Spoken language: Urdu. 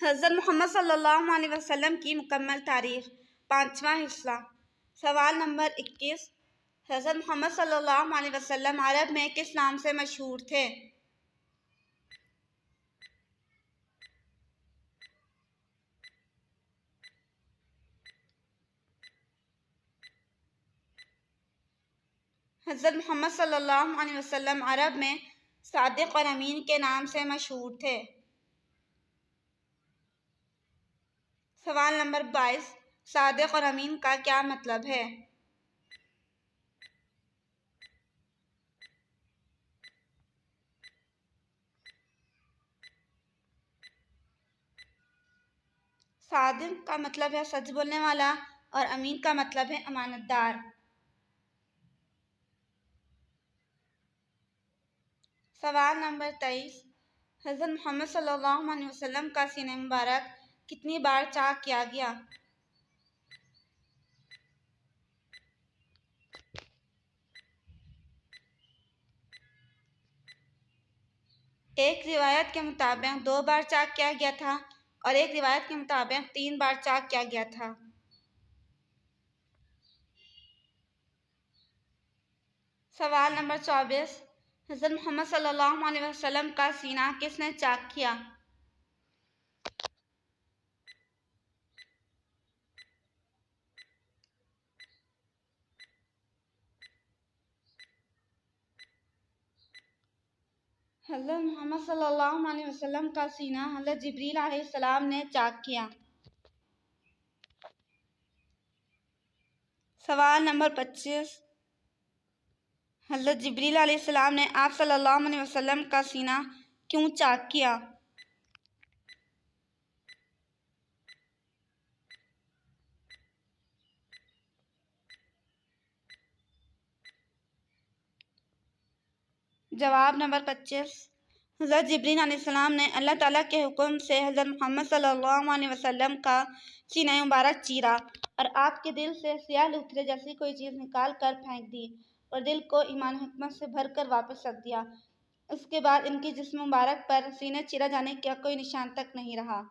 حضرت محمد صلی اللہ علیہ وسلم کی مکمل تاریخ، 5واں حصہ۔ سوال نمبر 21۔ حضرت محمد صلی اللہ علیہ وسلم عرب میں کس نام سے مشہور تھے؟ حضرت محمد صلی اللہ علیہ وسلم عرب میں صادق اور امین کے نام سے مشہور تھے۔ سوال نمبر 22۔ صادق اور امین کا کیا مطلب ہے؟ صادق کا مطلب ہے سچ بولنے والا اور امین کا مطلب ہے امانت دار۔ سوال نمبر 23۔ حضرت محمد صلی اللہ علیہ وسلم کا سینہ مبارک کتنی بار چاک کیا گیا؟ ایک روایت کے مطابق 2 بار چاک کیا گیا تھا اور ایک روایت کے مطابق 3 بار چاک کیا گیا تھا۔ سوال نمبر 24۔ حضرت محمد صلی اللہ علیہ وسلم کا سینہ کس نے چاک کیا؟ حضرت محمد صلی اللہ علیہ وسلم کا سینہ حضرت جبریل علیہ السلام نے چاک کیا۔ سوال نمبر 25۔ حضرت جبریل علیہ السلام نے آپ صلی اللہ علیہ وسلم کا سینہ کیوں چاک کیا؟ جواب نمبر 25۔ حضرت جبریل علیہ السلام نے اللہ تعالیٰ کے حکم سے حضرت محمد صلی اللہ علیہ وسلم کا سینہ مبارک چیرا اور آپ کے دل سے سیاہ لوتھڑے جیسی کوئی چیز نکال کر پھینک دی اور دل کو ایمان و حکمت سے بھر کر واپس رکھ دیا۔ اس کے بعد ان کی جسم مبارک پر سینہ چیرا جانے کا کوئی نشان تک نہیں رہا۔